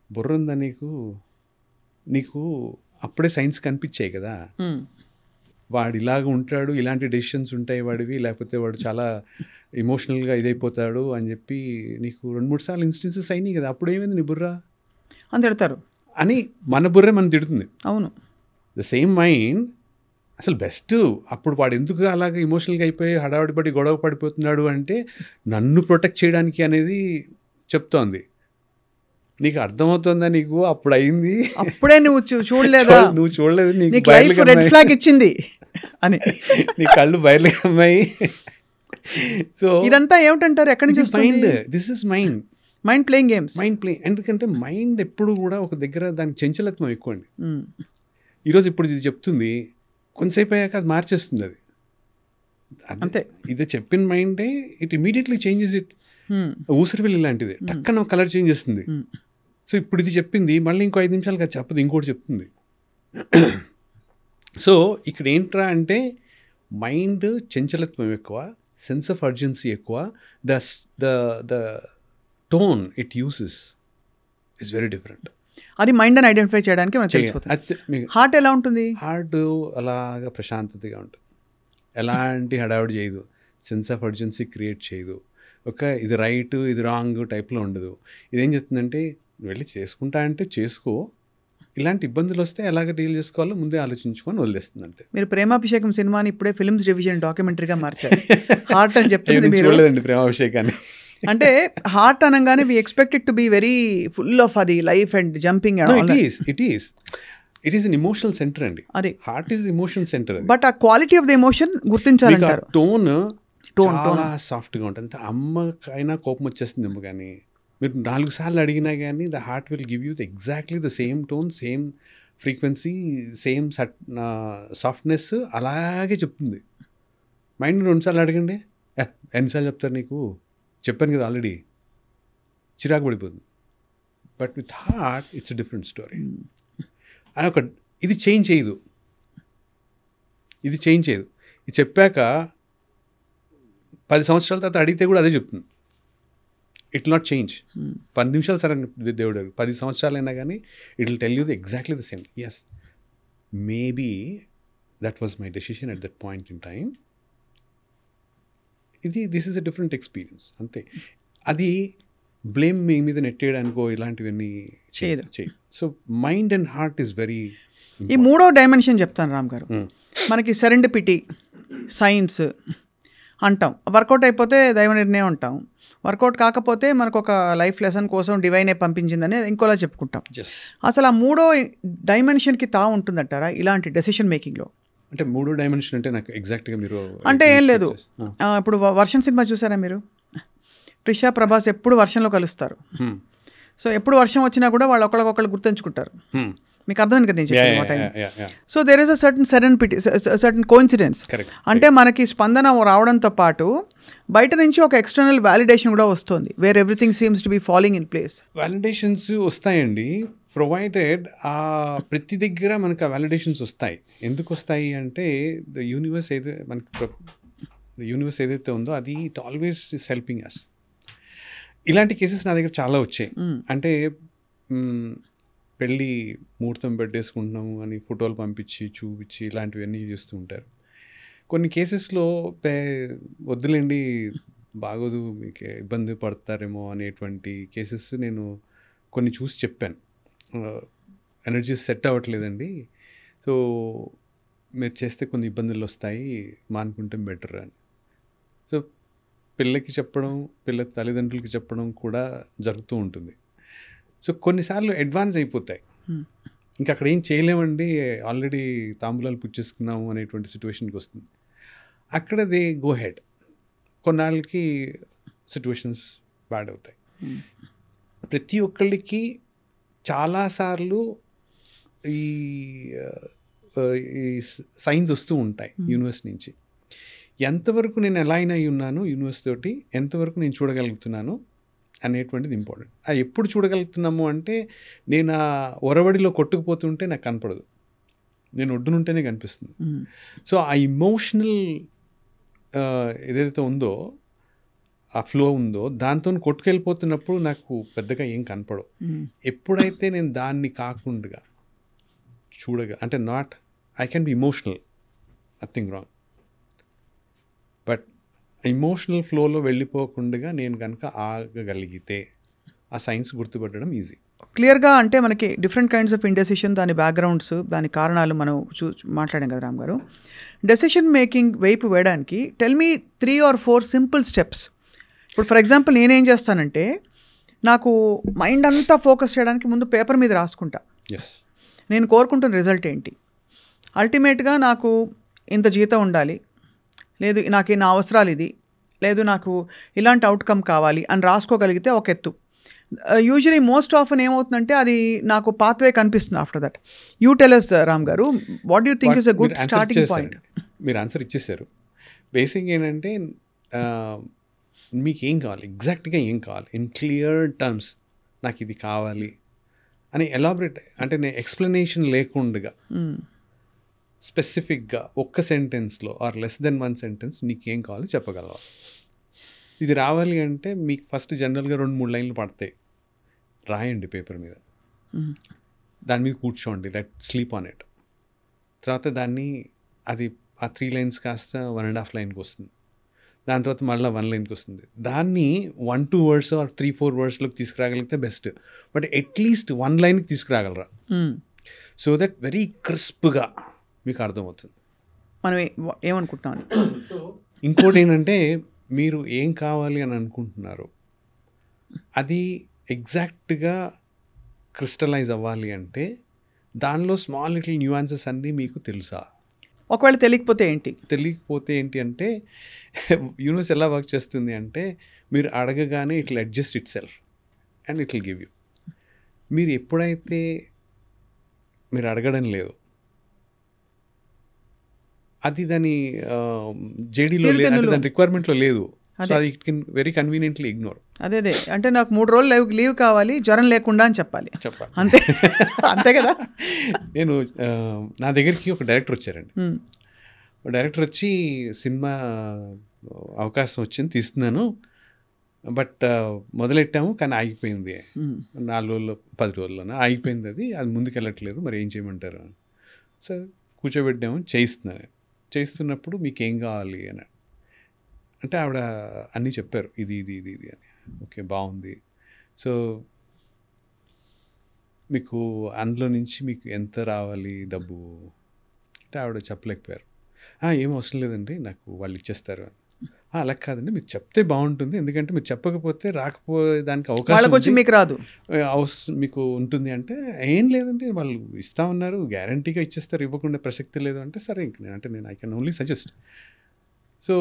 బుర్ర ఉందా నీకు అప్పుడే సైన్స్ కనిపించాయి కదా, వాడు ఇలాగ ఉంటాడు, ఇలాంటి డెసిషన్స్ ఉంటాయి వాడివి, లేకపోతే వాడు చాలా ఎమోషనల్గా ఇదైపోతాడు అని చెప్పి నీకు 2-3 సార్లు ఇన్స్టెన్సెస్ అయినాయి కదా. అప్పుడు ఏమైంది నీ బుర్ర అని తిడతారు అని మన బుర్రే మనం తిడుతుంది. అవును. ద సేమ్ మైండ్ అసలు బెస్ట్. అప్పుడు వాడు ఎందుకు అలాగ ఎమోషనల్గా అయిపోయి హడావిడి పడి గొడవ పడిపోతున్నాడు అంటే నన్ను ప్రొటెక్ట్ చేయడానికి అనేది చెప్తోంది. నీకు అర్థమవుతుందా? నీకు అప్పుడు అయింది, అప్పుడే నువ్వు చూడలేదా? నువ్వు చూడలేదు, నీకు రెడ్ ఫ్లాగ్ ఇచ్చింది అని నీ కళ్ళు బయలు అమ్మాయి. సో ఇదంతా ఏమిటంటారు? ఎక్కడి నుంచి mind, this is mind playing games. ఎందుకంటే మైండ్ ఎప్పుడు కూడా ఒక దగ్గర దానికి చంచలత్వం ఎక్కువ అండి. ఈరోజు ఇప్పుడు ఇది చెప్తుంది, కొంతసేపు అయ్యాక అది మార్చేస్తుంది. అది అంతే. ఇది చెప్పిన మైండే ఇట్ ఇమీడియట్లీ చేంజెస్ ఇట్. ఊసరివెల్లి లాంటిది, టక్కన కలర్ చేంజ్ చేస్తుంది. సో ఇప్పుడు ఇది చెప్పింది, మళ్ళీ ఇంకో 5 నిమిషాలు అది చెప్పదు, ఇంకోటి చెప్తుంది. సో ఇక్కడ ఏంట్రా అంటే మైండ్ చంచలత్వం ఎక్కువ, సెన్స్ ఆఫ్ అర్జెన్సీ ఎక్కువ. The tone it uses is very different. అది మైండ్ అని ఐడెంటిఫై చేయడానికి మనకు తెలిసిపోతుంది. హార్ట్ ఎలా ఉంటుంది? హార్ట్ అలాగా ప్రశాంతతగా ఉంటుంది, ఎలాంటి హడావుడి చేయదు, సెన్స్ ఆఫ్ అర్జెన్సీ క్రియేట్ చేయదు, ఇది రైట్ ఇది రాంగ్ టైప్లో ఉండదు. ఇదేం చెప్తుందంటే వెళ్ళి చేసుకుంటా అంటే చేసుకో, ఇలాంటి ఇబ్బందులు వస్తే ఎలాగ డీల్ చేసుకోవాలో ముందే ఆలోచించుకొని వదిలేస్తుంది అంతే. మీరు ప్రేమాభిషేకం సినిమాని ఇప్పుడే ఫిల్మ్స్ డివిజన్ డాక్యుమెంటరీగా మార్చారు. హార్ట్ అని చెప్తుంది, మీరు చూడలేదండి ప్రేమాభిషేకాన్ని. అంటే హార్ట్ అనగానే we expect it to be very full of అది life and jumping. It is an emotional centre అండి. అది heart is emotional centre. But ఆ క్వాలిటీ ఆఫ్ ద ఎమోషన్ గుర్తించాలంటారు. టోన్ చాలా సాఫ్ట్గా ఉంటుంది. అంటే అమ్మకైనా కోపం వచ్చేస్తుందేమో, కానీ మీరు 4 సార్లు అడిగినా కానీ the heart will give you exactly the same tone, same frequency, same softness అలాగే చెప్తుంది. మైండ్ 2 సార్లు అడగండి, ఎన్నిసార్లు చెప్తారు నీకు, చెప్పాను కదా ఆల్రెడీ, చిరాకు పడిపోతుంది. But with heart it's a different story. అని ఇది చేంజ్ చేయదు. ఇది చెప్పాక 10 సంవత్సరాల తర్వాత అడిగితే కూడా అదే చెప్తుంది. It not change. 10 నిమిషాలు సరే దేవుడు 10 సంవత్సరాలైనా కానీ it will tell you exactly the same. Yes, maybe that was my decision at that point in time. This is a different experience అంతే. అది బ్లేమ్ మీ మీద నెట్టేయడానికో ఇలాంటివన్నీ చేయదు. So mind and heart is very. ఈ 3వ డైమెన్షన్ చెప్తాను రామ్ గారు. మనకి సెరెండిపిటీ, సైన్స్ అంటాం, వర్కౌట్ అయిపోతే దైవ నిర్ణయం అంటాం, వర్కౌట్ కాకపోతే మనకు ఒక లైఫ్ లెసన్ కోసం డివైనే పంపించిందని ఇంకోలా చెప్పుకుంటాం. అసలు ఆ 3వ డైమెన్షన్కి ఉంటుందంటారా ఇలాంటి డెసిషన్ మేకింగ్లో? అంటే 3వ డైమెన్షన్ అంటే నాకు ఎగ్జాక్ట్గా మీరు అంటే ఏం లేదు. ఇప్పుడు వర్షం సినిమా చూసారా మీరు? ట్రిషా, ప్రభాస్ ఎప్పుడు వర్షంలో కలుస్తారు. సో ఎప్పుడు వర్షం వచ్చినా కూడా వాళ్ళు ఒకళ్ళకొకళ్ళు గుర్తుంచుకుంటారు. మీకు అర్థమైంది కదా నేను చెప్పిన. So there is a certain coincidence. అంటే మనకి స్పందన రావడంతో పాటు బయట నుంచి ఒక ఎక్స్టర్నల్ వ్యాలిడేషన్ కూడా వస్తుంది, where everything seems to be following in place. వ్యాలిడేషన్స్ వస్తాయండి, ప్రొవైడెడ్ ప్రతి దగ్గర మనకు ఆ వ్యాలిడేషన్స్ వస్తాయి. ఎందుకు వస్తాయి అంటే ద యూనివర్స్ ఏదైతే ఉందో అది it always is helping us. ఇలాంటి కేసెస్ నా దగ్గర చాలా వచ్చాయి. అంటే పెళ్ళి ముహూర్తం పెట్టేసుకుంటున్నాము అని ఫోటోలు పంపించి చూపించి ఇలాంటివన్నీ చేస్తూ ఉంటారు. కొన్ని కేసెస్లో వద్దులేండి బాగోదు మీకు ఇబ్బంది పడతారేమో అనేటువంటి కేసెస్ నేను కొన్ని చూసి చెప్పాను. ఎనర్జీస్ సెట్ అవ్వట్లేదండి, సో మీరు చేస్తే కొన్ని ఇబ్బందులు వస్తాయి, మానుకుంటే బెటర్ అని. సో పిల్లకి చెప్పడం, పిల్ల తల్లిదండ్రులకి చెప్పడం కూడా జరుగుతూ ఉంటుంది. సో కొన్నిసార్లు అడ్వాన్స్ అయిపోతాయి, ఇంకా అక్కడ ఏం చేయలేమండి, ఆల్రెడీ తాంబూలాలు పుచ్చేసుకున్నాము అనేటువంటి సిచ్యువేషన్కి వస్తుంది. అక్కడ దే గో హెడ్. కొన్నాళ్ళకి సిచ్యువేషన్స్ బ్యాడ్ అవుతాయి. ప్రతి ఒక్కళ్ళకి చాలాసార్లు ఈ సైన్స్ వస్తూ ఉంటాయి యూనివర్స్ నుంచి. ఎంతవరకు నేను ఎలా అయినా ఉన్నాను యూనివర్స్ తోటి, ఎంతవరకు నేను చూడగలుగుతున్నాను అనేటువంటిది ఇంపార్టెంట్. అది ఎప్పుడు చూడగలుగుతున్నాము అంటే నేను ఆ ఒరవడిలో కొట్టుకుపోతుంటే నాకు కనపడదు. నేను ఒడ్డునుంటేనే కనిపిస్తుంది. సో ఆ ఇమోషనల్ ఏదైతే ఉందో, ఆ ఫ్లో ఉందో, దాంతో కొట్టుకెళ్ళిపోతున్నప్పుడు నాకు పెద్దగా ఏం కనపడవు. ఎప్పుడైతే నేను దాన్ని కాకుండా అంటే I can be emotional, nothing wrong, but emotional ఫ్లోలో వెళ్ళిపోకుండా నేను కనుక ఆగగలిగితే ఆ సైన్స్ గుర్తుపట్టడం ఈజీ. క్లియర్గా అంటే మనకి డిఫరెంట్ కైండ్స్ ఆఫ్ ఇండెసిషన్, దాని బ్యాక్గ్రౌండ్స్, దాని కారణాలు మనం మాట్లాడాం కదా రామ్ గారు. డెసిషన్ మేకింగ్ వైపు వేయడానికి tell me 3 or 4 simple steps. ఇప్పుడు ఫర్ ఎగ్జాంపుల్ నేనేం చేస్తానంటే, నాకు మైండ్ అంతా ఫోకస్ చేయడానికి ముందు పేపర్ మీద రాసుకుంటా. నేను కోరుకుంటున్న రిజల్ట్ ఏంటి, అల్టిమేట్గా నాకు ఇంత జీతం ఉండాలి, లేదు నాకు నా అవసరాలు ఇది, లేదు నాకు ఇలాంటి అవుట్కమ్ కావాలి అని రాసుకోగలిగితే ఒక ఎత్తు. యూజువలీ మోస్ట్ ఆఫన్ ఏమవుతుందంటే అది నాకు పాత్వే కనిపిస్తుంది after that. You tell us Ram garu, what you think is a good starting point? మీరు ఆన్సర్ ఇచ్చేసారు. బేసిక్ ఏంటంటే మీకు ఏం కావాలి, ఎగ్జాక్ట్గా ఏం కావాలి, ఇన్ క్లియర్ టర్మ్స్ నాకు ఇది కావాలి అని ఎలాబరేట్, అంటే నేను ఎక్స్ప్లెనేషన్ లేకుండా స్పెసిఫిక్గా ఒక్క సెంటెన్స్లో ఆర్ లెస్ దెన్ 1 sentence నీకు ఏం కావాలి చెప్పగలవాలి. ఇది రావాలి అంటే మీకు ఫస్ట్ జనరల్గా 2-3 లైన్లు పడతాయి, రాయండి పేపర్ మీద, దాని మీద కూర్చోండి, లెట్ స్లీప్ ఆన్ ఇట్. తర్వాత దాన్ని అది ఆ 3 lines కాస్త 1.5 lineకి వస్తుంది, దాని తర్వాత మళ్ళీ 1 lineకి వస్తుంది. దాన్ని 1-2 words or 3-4 wordsలోకి తీసుకురాగలిగితే బెస్ట్, బట్ అట్లీస్ట్ 1 lineకి తీసుకురాగలరా, సో దట్ వెరీ క్రిస్ప్గా మీకు అర్థమవుతుంది మనం ఏమనుకుంటున్నాం. ఇంకోటి ఏంటంటే, మీరు ఏం కావాలి అని అనుకుంటున్నారు అది ఎగ్జాక్ట్గా క్రిస్టలైజ్ అవ్వాలి అంటే దానిలో స్మాల్ లిటిల్ న్యూయాన్సెస్ అన్నీ మీకు తెలుసా? ఒకవేళ తెలియకపోతే ఏంటి అంటే యూనివర్స్ ఎలా వర్క్ చేస్తుంది అంటే, మీరు అడగగానే it will adjust it self and it will give you. మీరు ఎప్పుడైతే మీరు అడగడం లేదు, అది దాని జేడీలో లేదు, అంటే దాని రిక్వైర్మెంట్లో లేదు, సో అది it can very conveniently ignore. అదే అంటే నాకు 3 రోజులు లీవ్ కావాలి, జ్వరం లేకుండా అని చెప్పాలి అంతే. అంతే కదా. నేను నా దగ్గరికి ఒక డైరెక్టర్ వచ్చారండి. డైరెక్టర్ వచ్చి, సినిమా అవకాశం వచ్చింది, తీస్తున్నాను, బట్ మొదలెట్టాము కానీ ఆగిపోయింది, 4 రోజులు 10 రోజుల్లోనే ఆగిపోయింది, అది ముందుకు వెళ్ళట్లేదు, మరి ఏం చేయమంటారు. సో కూర్చోబెట్టాము, చేయిస్తున్నప్పుడు మీకు ఏం కావాలి అని అంటే ఆవిడ అన్నీ చెప్పారు, ఇది అని. ఓకే, బాగుంది. సో మీకు అందులో నుంచి మీకు ఎంత రావాలి డబ్బు అంటే ఆవిడ చెప్పలేకపోయారు. ఏం అవసరం లేదండి, నాకు వాళ్ళు ఇచ్చేస్తారు అని. అలా కాదండి, మీరు చెప్తే బాగుంటుంది, ఎందుకంటే మీరు చెప్పకపోతే రాకపోయేదానికి అవకాశం వచ్చి మీకు రాదు, మీకు ఉంటుంది అంటే, ఏం లేదండి వాళ్ళు ఇస్తామన్నారు, గ్యారంటీగా ఇచ్చేస్తారు, ఇవ్వకుండా ప్రసక్తి లేదు అంటే, సరే ఇంక నేను I can only suggest. So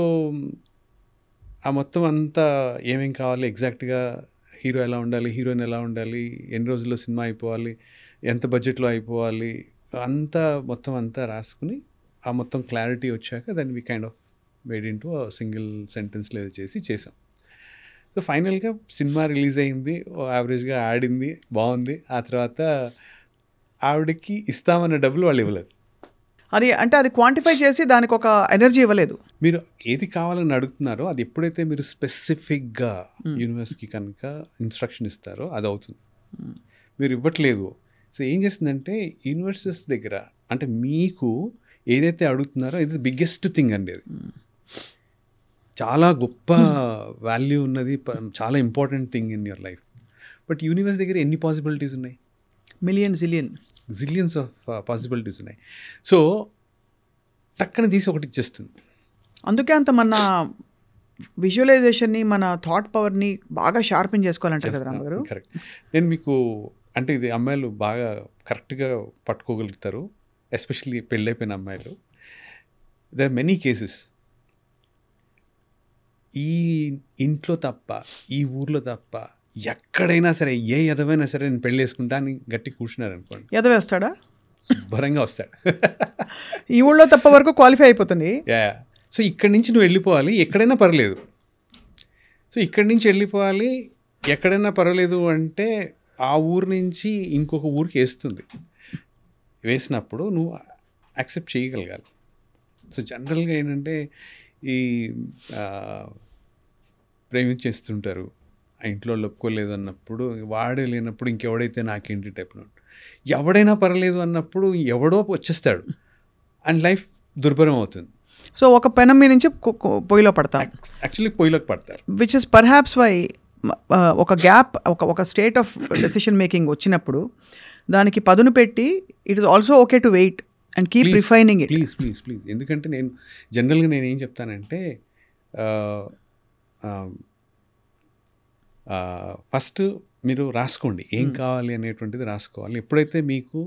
ఆ మొత్తం అంతా ఏమేం కావాలి, ఎగ్జాక్ట్గా హీరో ఎలా ఉండాలి, హీరోయిన్ ఎలా ఉండాలి, ఎన్ని రోజుల్లో సినిమా అయిపోవాలి, ఎంత బడ్జెట్లో అయిపోవాలి, మొత్తం అంతా రాసుకుని ఆ మొత్తం క్లారిటీ వచ్చాక దాన్ని we kind of made into single సెంటెన్స్లో చేసాం. సో ఫైనల్గా సినిమా రిలీజ్ అయింది, యావరేజ్గా ఆడింది, బాగుంది. ఆ తర్వాత ఆవిడకి ఇస్తామన్న డబ్బులు వాళ్ళు ఇవ్వలేదు. అది అంటే అది క్వాంటిఫై చేసి దానికి ఒక ఎనర్జీ ఇవ్వలేదు. మీరు ఏది కావాలని అడుగుతున్నారో అది ఎప్పుడైతే మీరు స్పెసిఫిక్గా యూనివర్స్కి కనుక ఇన్స్ట్రక్షన్ ఇస్తారో అది అవుతుంది. మీరు ఇవ్వట్లేదు. సో ఏం చేస్తుందంటే యూనివర్సెస్ దగ్గర, అంటే మీకు ఏదైతే అడుగుతున్నారో ఇది బిగ్గెస్ట్ థింగ్ అండి, అది చాలా గొప్ప వాల్యూ ఉన్నది, చాలా important thing in your life. But universe దగ్గర ఎన్ని పాసిబిలిటీస్ ఉన్నాయి? జిలియన్స్ ఆఫ్ పాసిబిలిటీస్ ఉన్నాయి. సో టక్కన తీసి ఒకటి ఇచ్చేస్తుంది. అందుకే అంత మన విజువలైజేషన్ని, మన థాట్ పవర్ని బాగా షార్పెన్ చేసుకోవాలంటారు కదా రామ్ గారు. కరెక్ట్. నేను మీకు అంటే ఇది అమ్మాయిలు బాగా కరెక్ట్గా పట్టుకోగలుగుతారు, ఎస్పెషల్లీ పెళ్ళైపోయిన అమ్మాయిలు. దర్ ఆర్ మెనీ కేసెస్, ఈ ఇంట్లో తప్ప, ఈ ఊర్లో తప్ప, ఎక్కడైనా సరే ఏ ఎదవైనా సరే నేను పెళ్ళి వేసుకుంటా అని గట్టి కూర్చున్నారు అనుకోండి, ఎదవేస్తాడా? శుభ్రంగా వస్తాడు. ఈ ఊళ్ళో తప్ప వరకు క్వాలిఫై అయిపోతుంది. సో ఇక్కడి నుంచి నువ్వు వెళ్ళిపోవాలి, ఎక్కడైనా పర్లేదు. సో ఇక్కడి నుంచి వెళ్ళిపోవాలి, ఎక్కడైనా పర్వాలేదు అంటే ఆ ఊరు నుంచి ఇంకొక ఊరికి వేస్తుంది. వేసినప్పుడు నువ్వు యాక్సెప్ట్ చేయగలగాలి. సో జనరల్గా ఏంటంటే ఈ ప్రేమించేస్తుంటారు, ఆ ఇంట్లో ఒప్పుకోలేదు అన్నప్పుడు, వాడే లేనప్పుడు ఇంకెవడైతే నాకేంటి టైప్లో, ఎవడైనా పర్లేదు అన్నప్పుడు ఎవడో వచ్చేస్తాడు అండ్ లైఫ్ దుర్భరం అవుతుంది. సో ఒక పెనం మీద నుంచి పొయ్యిలో పడతాం, యాక్చువల్లీ పొయ్యిలోకి పడతారు. విచ్ ఇస్ పర్హాప్స్ వై ఒక గ్యాప్, ఒక స్టేట్ ఆఫ్ డెసిషన్ మేకింగ్ వచ్చినప్పుడు దానికి పదును పెట్టి it is also okay to wait and keep refining it. Please. ఎందుకంటే నేను జనరల్గా నేను ఏం చెప్తానంటే, ఫస్ట్ మీరు రాసుకోండి ఏం కావాలి అనేటువంటిది రాసుకోవాలి. ఎప్పుడైతే మీకు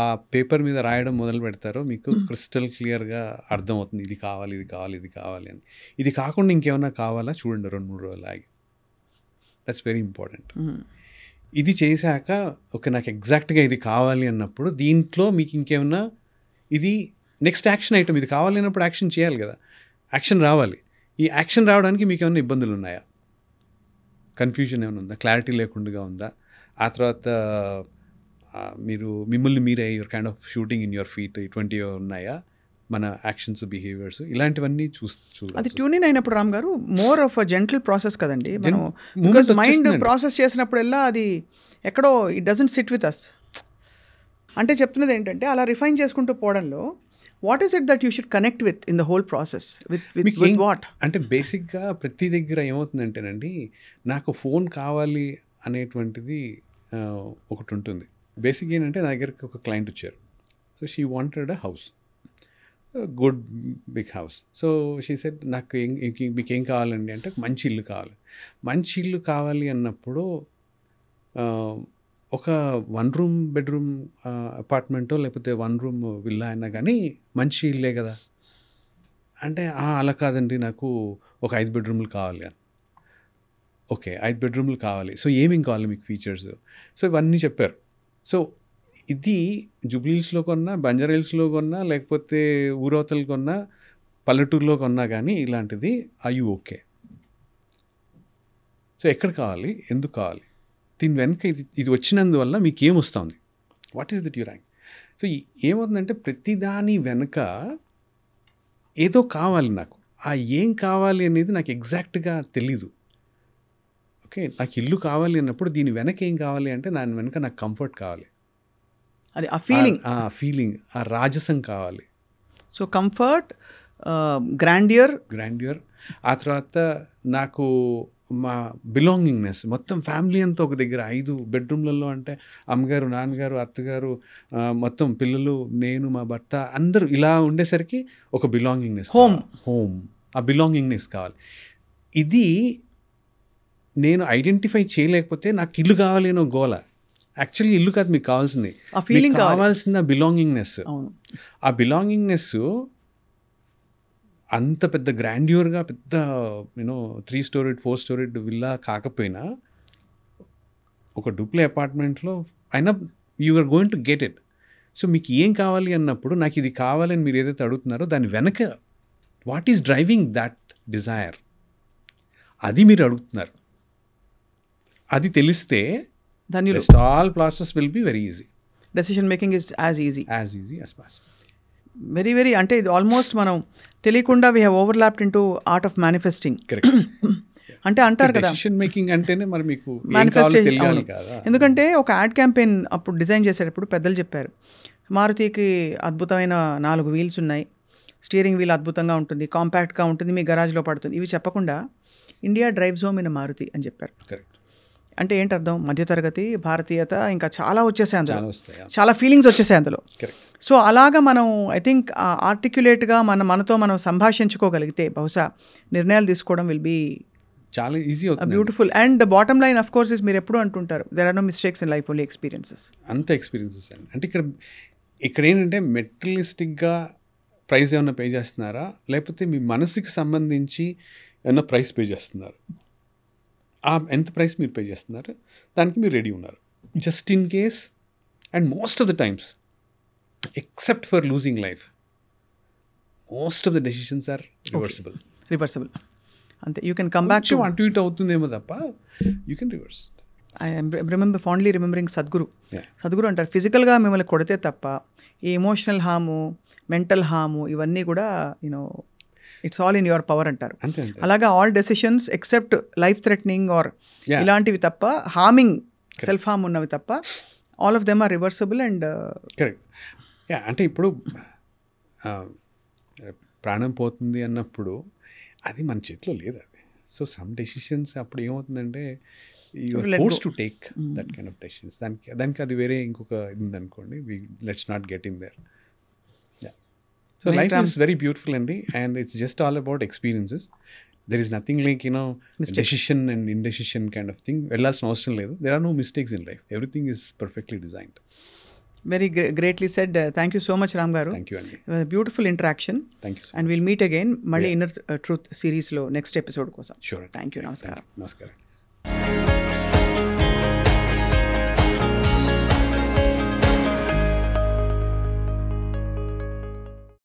ఆ పేపర్ మీద రాయడం మొదలు పెడతారో మీకు క్రిస్టల్ క్లియర్గా అర్థమవుతుంది ఇది కావాలి, ఇది కావాలి, ఇది కావాలి అని. ఇది కాకుండా ఇంకేమన్నా కావాలా చూడండి 2-3 రోజులు ఆగి. That's very important. ఇది చేశాక ఓకే నాకు ఎగ్జాక్ట్గా ఇది కావాలి అన్నప్పుడు దీంట్లో మీకు ఇంకేమన్నా ఇది నెక్స్ట్ యాక్షన్ ఐటమ్, ఇది కావాలి అన్నప్పుడు యాక్షన్ చేయాలి కదా, యాక్షన్ రావాలి. ఈ యాక్షన్ రావడానికి మీకు ఏమైనా ఇబ్బందులు ఉన్నాయా, కన్ఫ్యూజన్ ఏమైనా ఉందా, క్లారిటీ లేకుండా ఉందా, ఆ తర్వాత మీరు మిమ్మల్ని మీరే your kind of shooting in your feet, ఇటువంటివి ఉన్నాయా మన యాక్షన్స్, బిహేవియర్స్, ఇలాంటివన్నీ అది ట్యూన్ ఇన్ అయినప్పుడు Ram garu more of a gentle process కదండి. మైండ్ ప్రాసెస్ చేసినప్పుడల్లా అది ఎక్కడో it doesn't sit with us. అంటే చెప్తున్నది ఏంటంటే అలా రిఫైన్ చేసుకుంటూ పోవడంలో what is it that you should connect with in the whole process with what అంటే బేసిక్గా ప్రతి దగ్గర ఏమవుతుందంటేనండి, నాకు ఫోన్ కావాలి అనేటువంటిది ఒకటి ఉంటుంది. బేసిక్ ఏంటంటే నా దగ్గరికి ఒక క్లయింట్ వచ్చారు. So she wanted a house, good big house. So she said నాకు మీకు ఏం కావాలండి అంటే మంచి ఇల్లు కావాలి. మంచి ఇల్లు కావాలి అన్నప్పుడు ఒక 1 రూమ్ బెడ్రూమ్ అపార్ట్మెంటో లేకపోతే 1 రూమ్ విల్లా అయినా కానీ మంచి ఇల్లే కదా అంటే, అలా కాదండి నాకు ఒక 5 బెడ్రూమ్లు కావాలి అని. ఓకే 5 బెడ్రూమ్లు కావాలి, సో ఏమేం కావాలి మీకు ఫీచర్స్, సో ఇవన్నీ చెప్పారు. సో ఇది జూబ్లీహిల్స్లో కొన్నా, బంజారాహిల్స్లో కొన్నా, లేకపోతే ఊరవతలు కొన్నా, పల్లెటూరులో కొన్నా కానీ ఇలాంటిది యూ ఓకే. సో ఎక్కడ కావాలి, ఎందుకు కావాలి, దీని వెనక ఇది వచ్చినందువల్ల మీకు ఏమొస్తుంది, what is it you rank. So ఏమవుతుందంటే ప్రతిదాని వెనక ఏదో కావాలి నాకు, ఆ ఏం కావాలి అనేది నాకు ఎగ్జాక్ట్గా తెలీదు. ఓకే నాకు ఇల్లు కావాలి అన్నప్పుడు దీని వెనక ఏం కావాలి అంటే దాని వెనక నాకు కంఫర్ట్ కావాలి, అది ఆ ఫీలింగ్ ఆ రాజసం కావాలి. సో కంఫర్ట్, గ్రాండ్యూర్, ఆ తర్వాత నాకు మా బిలాంగింగ్నెస్, మొత్తం ఫ్యామిలీ అంతా ఒక దగ్గర 5 బెడ్రూమ్లలో అంటే అమ్మగారు, నాన్నగారు, అత్తగారు, మొత్తం పిల్లలు, నేను, మా భర్త అందరూ ఇలా ఉండేసరికి ఒక బిలాంగింగ్నెస్, హోమ్ ఆ బిలాంగింగ్నెస్ కావాలి. ఇది నేను ఐడెంటిఫై చేయలేకపోతే నాకు ఇల్లు కావాలి అని గోల. యాక్చువల్లీ ఇల్లు కాదు మీకు కావాల్సింది, ఆ ఫీలింగ్ కావాల్సింది ఆ బిలాంగింగ్నెస్. ఆ బిలాంగింగ్నెస్ అంత పెద్ద గ్రాండ్యూర్గా పెద్ద 3 స్టోరీడ్ 4 స్టోరీడ్ విల్లా కాకపోయినా ఒక డూప్లే అపార్ట్మెంట్లో అయినా you are going to get it. So మీకు ఏం కావాలి అన్నప్పుడు నాకు ఇది కావాలని మీరు ఏదైతే అడుగుతున్నారో దాని వెనక what is driving that desire, అది మీరు అడుగుతున్నారు. అది తెలిస్తే all process will be very easy. Decision making is as easy as possible. Very అంటే ఇది ఆల్మోస్ట్ మనం తెలియకుండా we have overlapped into art of manifesting. అంటే అంటారు కదా డెసిషన్ మేకింగ్ అంటేనే మరి మీకు మేనిఫెస్టేషన్. ఎందుకంటే ఒక యాడ్ క్యాంపెయిన్ అప్పుడు డిజైన్ చేసేటప్పుడు పెద్దలు చెప్పారు, మారుతికి అద్భుతమైన 4 వీల్స్ ఉన్నాయి, స్టీరింగ్ వీల్ అద్భుతంగా ఉంటుంది, కాంపాక్ట్గా ఉంటుంది, మీ గరాజ్లో పడుతుంది. ఇవి చెప్పకుండా India drives home in Maruti అని చెప్పారు. కరెక్ట్. అంటే ఏంటి అర్థం, మధ్యతరగతి, భారతీయత, ఇంకా చాలా వచ్చేసాయి అందులో, చాలా ఫీలింగ్స్ వచ్చేసాయి అందులో. సో అలాగా మనం ఐ థింక్ ఆర్టిక్యులేట్గా మనతో మనం సంభాషించుకోగలిగితే బహుశా నిర్ణయాలు తీసుకోవడం విల్ బీ చాలా ఈజీ అవుతుంది, beautiful. And the bottom line of course is మీరు ఎప్పుడు అంటుంటారు there are no mistakes in life, only experiences. అంత ఎక్స్పీరియన్సెస్ అండి. అంటే ఇక్కడ ఏంటంటే మెటీరియలిస్టిక్గా ప్రైస్ ఏమైనా పే చేస్తున్నారా, లేకపోతే మీ మనసుకి సంబంధించి ఏమైనా ప్రైస్ పే చేస్తున్నారు, ఎంత ప్రైస్ మీరు పే చేస్తున్నారు దానికి మీరు రెడీ ఉన్నారు. Just in case and most of the times except for losing life most of the decisions are reversible. అంతే, you can come back to అటు ఇటు అవుతుందేమో తప్ప you can reverse. I fondly remembering Sadhguru. Yeah. Sadhguru అంటారు, ఫిజికల్గా మిమ్మల్ని కొడితే తప్ప ఈ ఎమోషనల్ హాము, మెంటల్ హాము ఇవన్నీ కూడా it's all in your power అంటారు. అంతే అంతే. అలాగా all decisions except life threatening or Yeah. ఇలాంటివి తప్ప, హార్మింగ్ సెల్ఫ్ హార్మ్ ఉన్నవి తప్ప all of them are reversible and correct. Yeah, అంటే ఇప్పుడు ప్రాణం పోతుంది అన్నప్పుడు అది మన చేతిలో లేదు అది. సో సమ్ డెసిషన్స్ అప్పుడు ఏమవుతుందంటే you're Let force go. To take that kind of decisions. దానికి అది వేరే ఇంకొక ఇది ఉందనుకోండి, let's not get in there. So Right, life Ram. Is very beautiful అండి, and it's just all about experiences. There is nothing like Mistakes. Decision and indecision kind of thing. వెళ్ళాల్సిన అవసరం లేదు. There are no mistakes in life. Everything is perfectly designed. Very greatly said. Thank you so much Ram గారు. Thank you అండి. Beautiful interaction. Thank you. And will meet again మళ్ళీ Yeah. Inner truth సిరీస్లో next episode కోసం. Sure. Thank you. నమస్కారం. నమస్కారం.